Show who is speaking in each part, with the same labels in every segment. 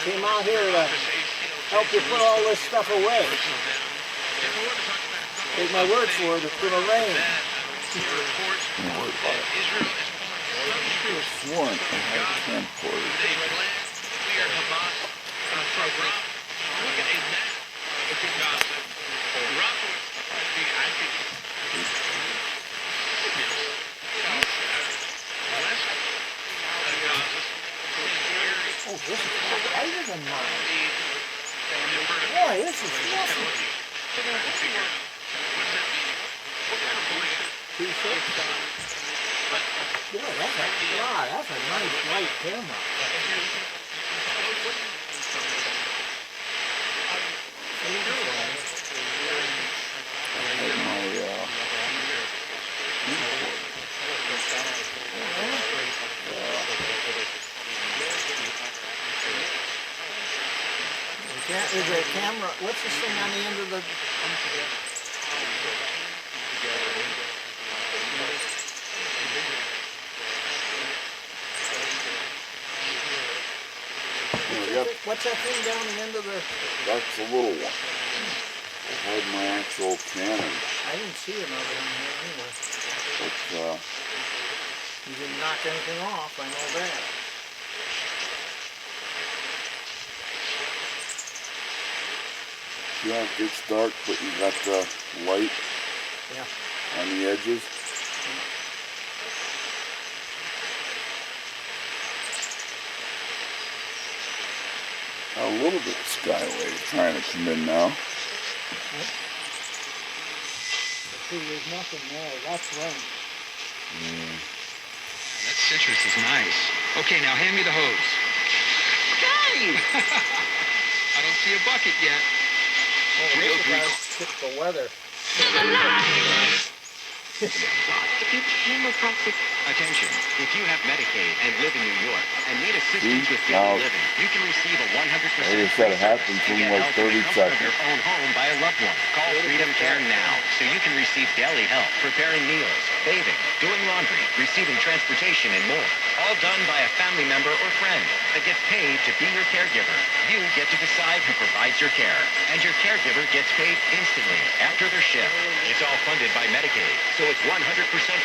Speaker 1: came out here to help you put all this stuff away. Take my word for it, it's gonna rain.
Speaker 2: Don't worry about it. I was sworn I had a camcorder.
Speaker 1: Oh, this is lighter than mine. Boy, this is awesome. 2.6. Yeah, that's a nice light camera. Is there a camera? What's this thing on the end of the... What's that thing down the end of the...
Speaker 2: That's a little one. I had my actual Canon.
Speaker 1: I didn't see another one here anyway.
Speaker 2: But,
Speaker 1: you didn't knock anything off, I know that.
Speaker 2: yeah, it gets dark, but you got the light on the edges. A little bit of skywave trying to come in now.
Speaker 1: See, there's nothing there. That's rain.
Speaker 3: That citrus is nice. Okay, now hand me the hose.
Speaker 4: Hey!
Speaker 3: I don't see a bucket yet.
Speaker 1: Oh, this guy's typical weather.
Speaker 5: Attention, if you have Medicaid and live in New York and need assistance with daily living, you can receive a 100%
Speaker 2: I just said it happens in like 30 seconds.
Speaker 5: Your own home by a loved one. Call Freedom Care now so you can receive daily help, preparing meals, bathing, doing laundry, receiving transportation, and more. All done by a family member or friend that gets paid to be your caregiver. You get to decide who provides your care, and your caregiver gets paid instantly after their shift. It's all funded by Medicaid, so it's 100%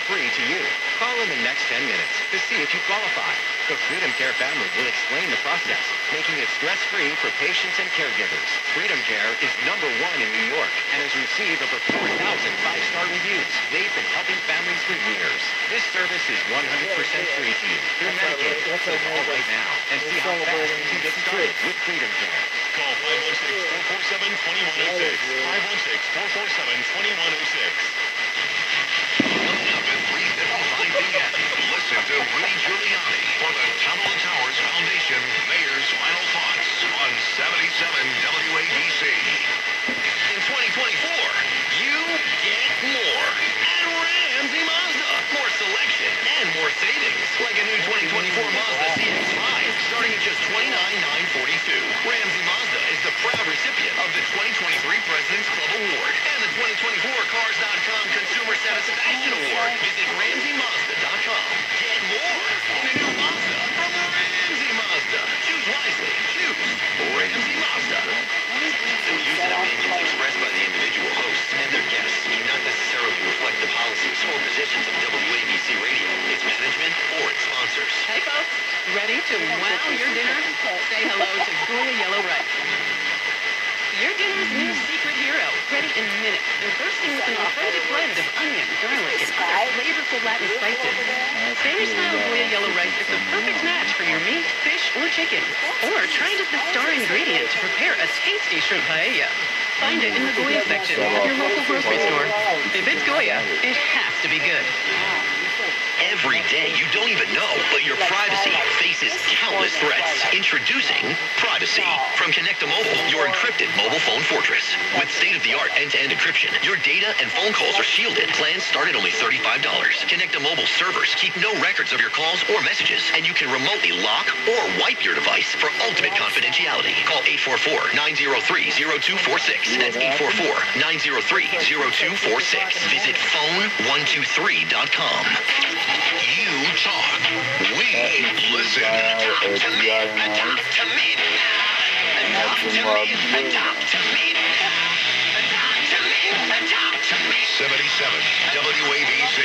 Speaker 5: free to you. Call in the next 10 minutes to see if you qualify. The Freedom Care family will explain the process, making it stress-free for patients and caregivers. Freedom Care is #1 in New York and has received over 4,000 five-star reviews. They've been helping families for years. This service is 100% free to you through Medicaid. So call right now and see how fast you can get started with Freedom Care.
Speaker 6: Call 516-447-2106. 516-447-2106. Up at 3:55 p.m. Listen to Rudy Giuliani for the Tunnel Towers Foundation Mayor's Final Thoughts on 77 WABC. In 2024, you get more at Ramsey Mazda. More selection and more savings. Like a new 2024 Mazda CX-5 starting at just $29,942. Ramsey Mazda is the proud recipient of the 2023 President's Club Award and the 2024 Cars.com Consumer Satisfaction Award. Visit RamseyMazda.com. Get more in a new Mazda from Ramsey Mazda. Choose wisely. Choose Ramsey Mazda. The views and opinions expressed by the individual hosts and their guests do not necessarily reflect the policies or positions of WABC Radio, its management, or its sponsors.
Speaker 4: Hey folks, ready to wow your dinner? Say hello to Goya Yellow Rice. Your dinner's new secret hero, ready in minutes and bursting with an authentic blend of onion, garlic, and other flavorful Latin spices. Spanish-style Goya Yellow Rice is the perfect match for your meat, fish, or chicken. Or try it as the star ingredient to prepare a tasty shrimp paella. Find it in the Goya section of your local grocery store. If it's Goya, it has to be good.
Speaker 6: Every day you don't even know, but your privacy faces countless threats. Introducing Privacy from Connect-A-Mobile, your encrypted mobile phone fortress. With state-of-the-art end-to-end encryption, your data and phone calls are shielded. Plans start at only $35. Connect-A-Mobile servers keep no records of your calls or messages, and you can remotely lock or wipe your device for ultimate confidentiality. Call 844-903-0246. That's 844-903-0246. Visit phone123.com. You talk. We listen. Talk to me. Talk to me now.
Speaker 2: Listen, Rob.
Speaker 6: 77 WABC.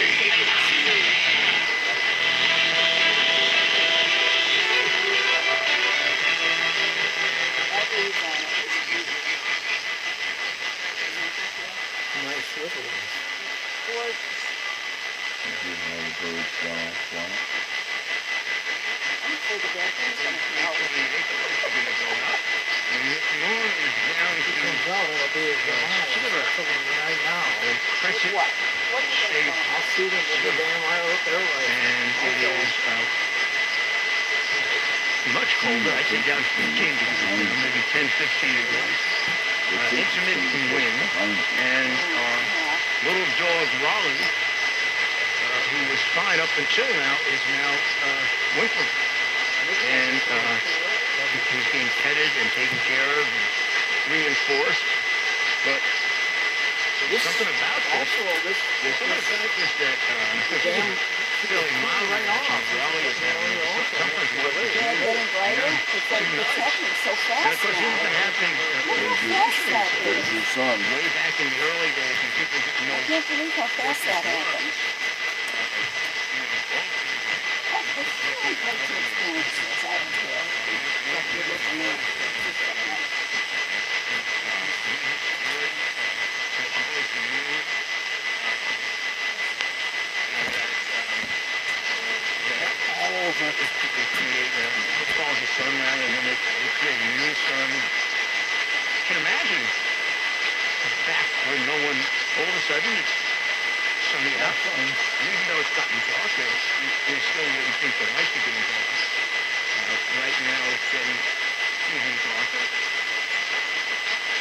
Speaker 1: Nice swivel. Well, it'll be a right now. I'll shoot him with the damn wire up there.
Speaker 3: And it is much colder. I think down 15 degrees, maybe 10, 15 degrees. Intermittent wind. And little dog Raleigh, who was fine up until now, is now whimpering. And he's being petted and taken care of and reinforced. But there's something about this. There's something about this that fairly mild right on. Raleigh is having something's worth it.
Speaker 7: Getting brighter. It's like it's happening so fast
Speaker 3: Of course, it's been happening
Speaker 2: There's your son.
Speaker 3: way back in the early days when people didn't know.
Speaker 7: I can't believe how fast that happened. It's really great to experience this. I don't care. What you're looking at.
Speaker 3: All over people create what calls a sun now, and then they create a new sun. You can imagine back when no one, all of a sudden it's sunny out, and even though it's gotten darker, you still wouldn't think the lights are getting darker. Right now it's getting even darker.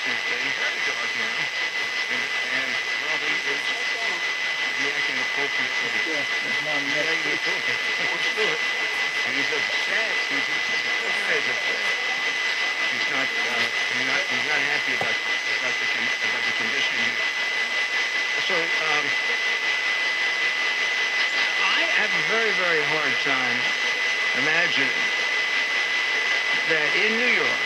Speaker 3: It's getting very dark now, and probably is reacting appropriately. He's upset. He's not happy about the condition here. So I have a very, very hard time imagining that in New York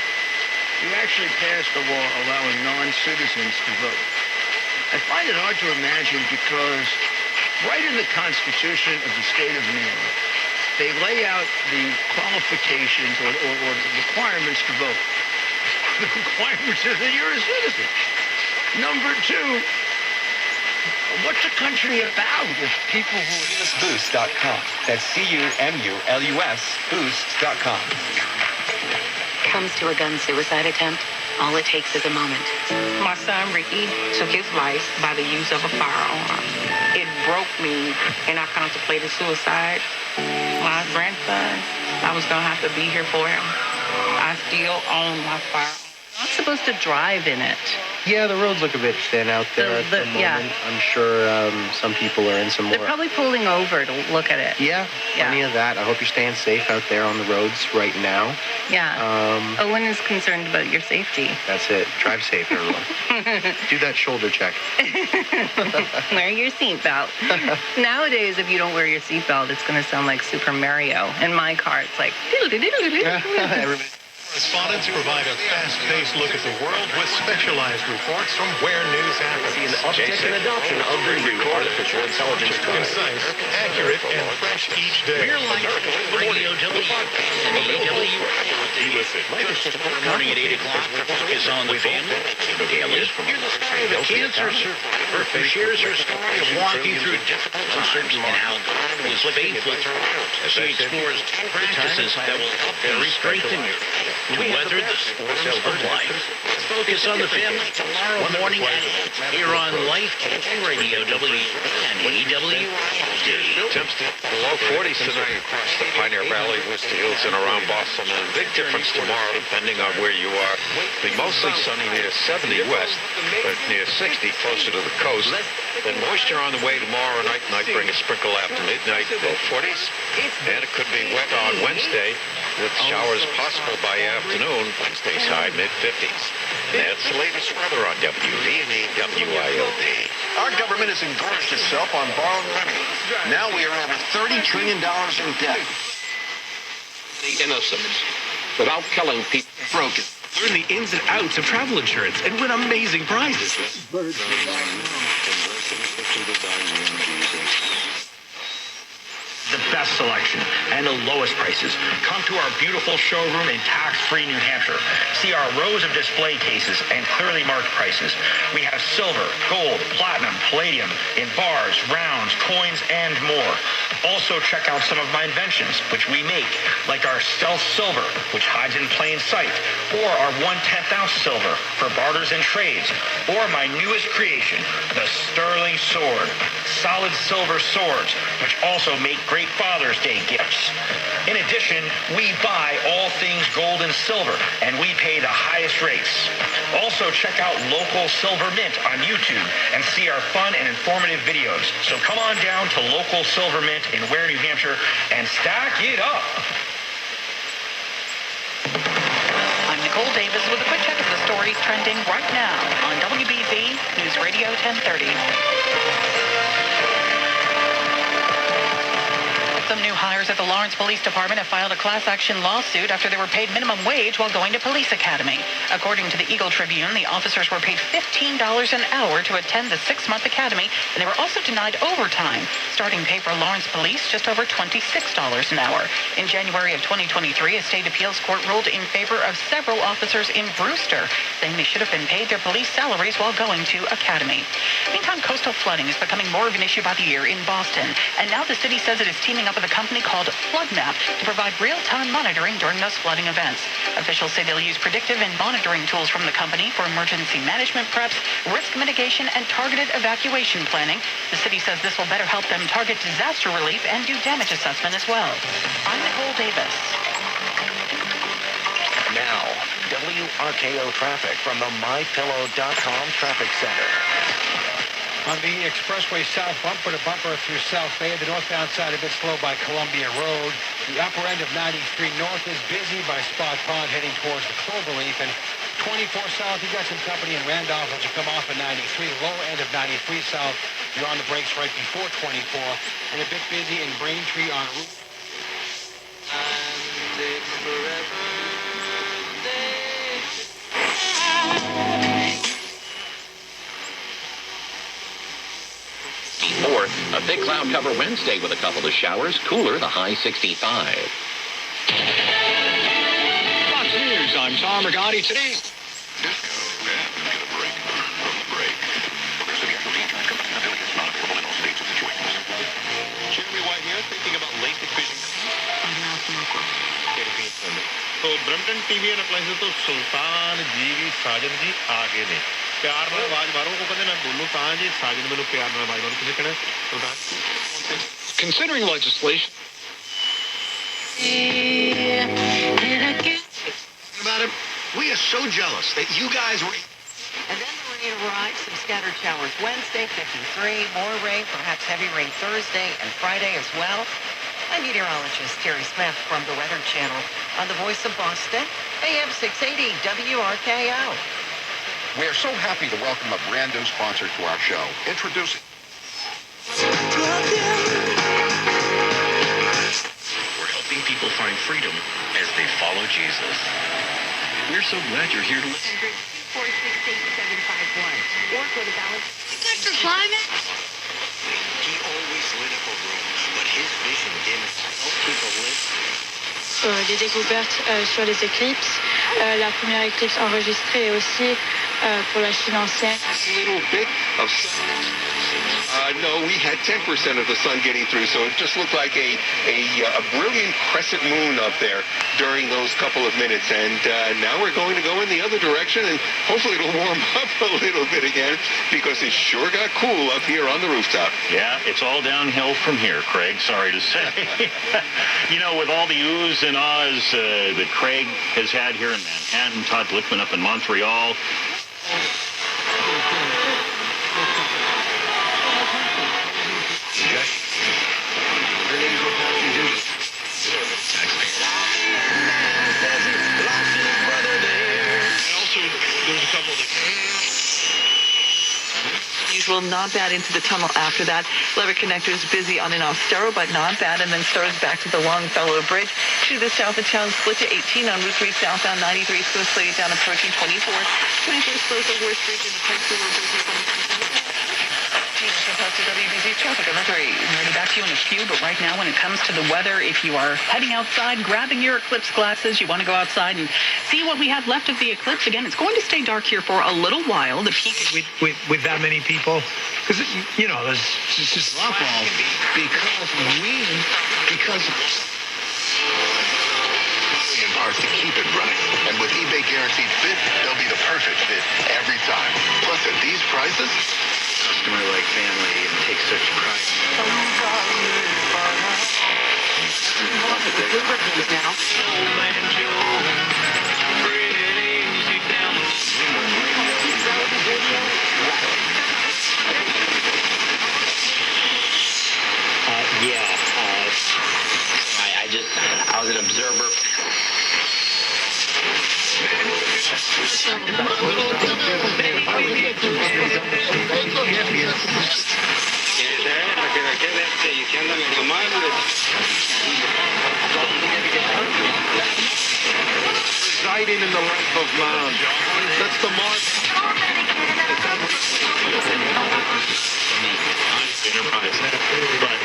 Speaker 3: you actually passed a law allowing non-citizens to vote. I find it hard to imagine because right in the Constitution of the state of New York, they lay out the qualifications or the requirements to vote. The requirements is that you're a citizen. Number two, what's a country about if people who...
Speaker 5: Boost.com. That's CUMULUS Boost.com.
Speaker 8: Comes to a gun suicide attempt, all it takes is a moment. My son Ricky took his life by the use of a firearm. It broke me, and I contemplated suicide. My grandson, I was gonna have to be here for him. I still own my firearm.
Speaker 4: Not supposed to drive in it.
Speaker 9: Yeah, the roads look a bit thin out there at the moment.
Speaker 4: Yeah.
Speaker 9: I'm sure some people are in some more.
Speaker 4: They're probably pulling over to look at it.
Speaker 9: Yeah, plenty of that. I hope you're staying safe out there on the roads right now.
Speaker 4: Yeah. Owen is concerned about your safety.
Speaker 9: That's it. Drive safe, everyone. Do that shoulder check.
Speaker 4: Wear your seatbelt. Nowadays, if you don't wear your seatbelt, it's going to sound like Super Mario. In my car, it's like...
Speaker 9: Everybody.
Speaker 10: Correspondents provide a fast-paced look at the world with specialized reports from where news happens.
Speaker 5: See an uptick in adoption of the new artificial intelligence card.
Speaker 10: Concise, accurate, and fresh each day.
Speaker 11: We're like Radio W and AW. Morning at 8 o'clock, focus on the family. Daily, you're the story of a cancer survivor who shares her story of walking through difficult times and how God was faithful. She explores practices that will help you strengthen you to weather the storms of life. Focus on the family tomorrow morning at 8 here on Life Radio W and AW.
Speaker 12: Temps below 40s tonight across the Pioneer Valley, Worcester Hills, and around Boston. And a big difference tomorrow, depending on where you are. It'll be mostly sunny near 70 west, but near 60 closer to the coast. Then moisture on the way tomorrow night might bring a sprinkle after midnight, low 40s. And it could be wet on Wednesday, with showers possible by afternoon. Wednesday's high mid-50s. That's the latest weather on WV and WILD.
Speaker 13: Our government has engorged itself on borrowed money. Now we are over $30 trillion in debt.
Speaker 12: The innocent, without killing people.
Speaker 13: Broken.
Speaker 14: Learn the ins and outs of travel insurance and win amazing prizes. The best selection and the lowest prices. Come to our beautiful showroom in tax-free New Hampshire. See our rows of display cases and clearly marked prices. We have silver, gold, platinum, palladium in bars, rounds, coins, and more. Also check out some of my inventions, which we make, like our stealth silver, which hides in plain sight, or our 1/10 ounce silver for barters and trades, or my newest creation, the sterling sword. Solid silver swords, which also make great Father's Day gifts. In addition, we buy all things gold and silver, and we pay the highest rates. Also, check out Local Silver Mint on YouTube and see our fun and informative videos. So come on down to Local Silver Mint in Ware, New Hampshire, and stack it up.
Speaker 8: I'm Nicole Davis with a quick check of the stories trending right now on WBZ News Radio 1030. Some new hires at the Lawrence Police Department have filed a class action lawsuit after they were paid minimum wage while going to police academy. According to the Eagle Tribune, the officers were paid $15 an hour to attend the 6-month academy, and they were also denied overtime. Starting pay for Lawrence Police, just over $26 an hour. In January of 2023, a state appeals court ruled in favor of several officers in Brewster, saying they should have been paid their police salaries while going to academy. Meantime, coastal flooding is becoming more of an issue by the year in Boston, and now the city says it is teaming up with a company called FloodMap to provide real-time monitoring during those flooding events. Officials say they'll use predictive and monitoring tools from the company for emergency management preps, risk mitigation, and targeted evacuation planning. The city says this will better help them target disaster relief and do damage assessment as well. I'm Nicole Davis.
Speaker 5: Now, WRKO traffic from the MyPillow.com traffic center.
Speaker 1: On the expressway south, bumper to bumper through South Bay. The northbound side a bit slow by Columbia Road. The upper end of 93 north is busy by Spot Pond heading towards the Cloverleaf. And 24 south, you got some company in Randolph as you come off of 93. Lower end of 93 south, you're on the brakes right before 24. And a bit busy in Braintree on Route. And it's forever.
Speaker 15: A thick cloud cover Wednesday with a couple of showers. Cooler, the high 65.
Speaker 14: Fox News, I'm Tom Rigotti. Today.
Speaker 13: Jeremy White here, thinking about LASIK vision.
Speaker 16: तो Brampton TV and appliances तो सुल्तान जी भी साजन जी आगे ने प्यार ਨਾਲ ਆਵਾਜ਼ ਮਾਰੋ ਕੋ ਕਹਿੰਦੇ ਨਾ ਬੋਲੋ ਤਾਂ ਜੀ ਸਾਜਨ ਮੈਨੂੰ ਪਿਆਰ ਨਾਲ ਆਵਾਜ਼ ਮਾਰੋ ਤੁਸੀਂ ਕਹਿੰਦੇ ਸੁਲਤਾਨ
Speaker 14: Considering legislation
Speaker 13: About it, we are so jealous that you guys were.
Speaker 4: And then the rain arrives, some scattered showers Wednesday, 53, more rain, perhaps heavy rain Thursday and Friday as well. I'm meteorologist Terry Smith from the Weather Channel on the Voice of Boston, AM 680 WRKO.
Speaker 6: We are so happy to welcome a brand new sponsor to our show. Introducing.
Speaker 14: we're helping people find freedom as they follow Jesus. We're so glad you're here to listen.
Speaker 4: 468-751. Or go to balance.
Speaker 17: Dr. Flyman?
Speaker 5: He always lit up a room, but his vision didn't help people live.
Speaker 17: Des découvertes sur les éclipses. La première éclipse enregistrée est aussi pour la Chine ancienne.
Speaker 13: A little bit of no, we had 10% of the sun getting through, so it just looked like a brilliant crescent moon up there during those couple of minutes. And now we're going to go in the other direction, and hopefully it'll warm up a little bit again, because it sure got cool up here on the rooftop.
Speaker 11: Yeah, it's all downhill from here, Craig, sorry to say. You know, with all the oohs and ahs that Craig has had here in Manhattan, Todd Glickman up in Montreal.
Speaker 4: usual. Not bad into the tunnel after that. Lever connectors busy on and off Starrow, but not bad. And then Starrow's back to the Longfellow Bridge. To the south of town, split to 18 on Route 3 southbound 93. Slow slated down approaching 24. 24 slows the worst bridge in the Pikesville Road. WBZ traffic. I'm ready back to you in a few, but right now when it comes to the weather, if you are heading outside, grabbing your eclipse glasses, you want to go outside and see what we have left of the eclipse. Again, it's going to stay dark here for a little while. The peak
Speaker 18: with that many people, because there's just drop off because
Speaker 6: parts to keep it running. And with eBay Guaranteed Fit, they'll be the perfect fit every time. Plus, at these prices,
Speaker 9: customer like family and take such pride. I was an observer.
Speaker 12: Residing in the life of man. That's the mark.
Speaker 11: Enterprise. But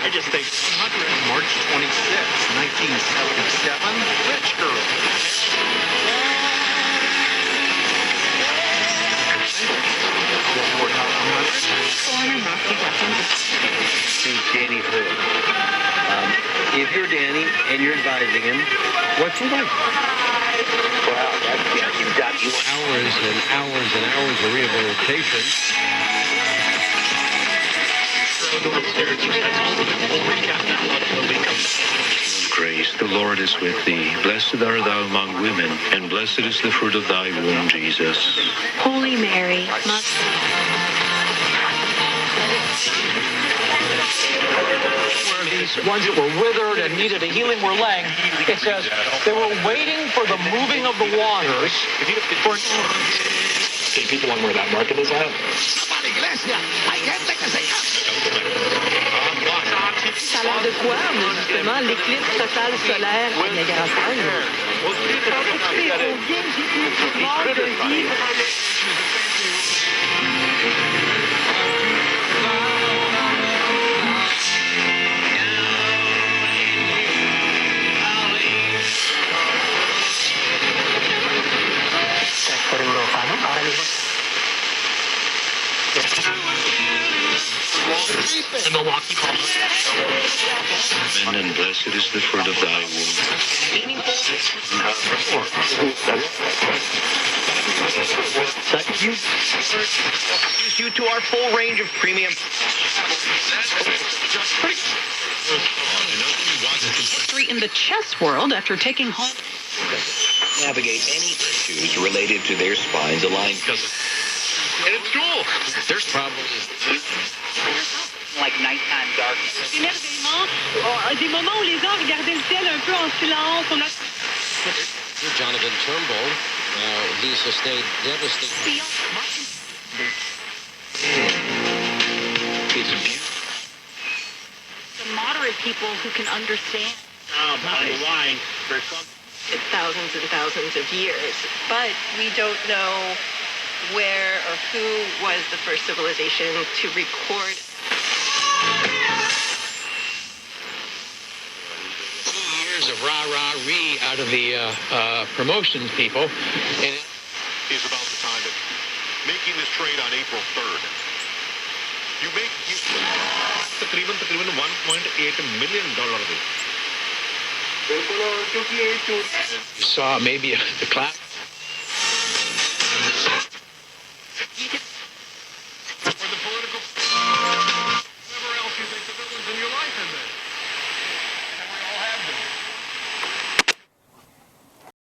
Speaker 11: I just think 100, March 26, 1977, rich girl.
Speaker 9: Danny Hood. If you're Danny and you're advising him, what's he like? Well, you've got hours and hours and hours of rehabilitation.
Speaker 19: Grace, the Lord is with thee. Blessed art thou among women, and blessed is the fruit of thy womb, Jesus.
Speaker 17: Holy Mary,
Speaker 18: where these ones that were withered and needed a healing were laying. It says they were waiting for the moving of the waters.
Speaker 11: Can people on where that market is at?
Speaker 4: Ça a l'air de quoi? Justement, l'éclipse totale solaire à Niagara-Falls. On vient de vivre
Speaker 19: And Milwaukee and blessed is the fruit of thy womb.
Speaker 14: You to our full range of premium.
Speaker 4: History in the chess world after taking home.
Speaker 15: Navigate any issues related to their spines aligned.
Speaker 11: And it's cool. There's probably
Speaker 15: like nighttime darkness.
Speaker 17: Des moments où les gens regardaient le ciel un peu en silence.
Speaker 9: Jonathan Turnbull, he sustained devastating.
Speaker 17: The moderate people who can understand.
Speaker 11: wine for
Speaker 4: Thousands and thousands of years, but we don't know where or who was the first civilization to record.
Speaker 9: Years of rah-rah-ree out of the promotions people. And
Speaker 12: is about the time of making this trade on April 3rd. You
Speaker 11: तकरीबन $1.8 million.
Speaker 9: you saw maybe the clap.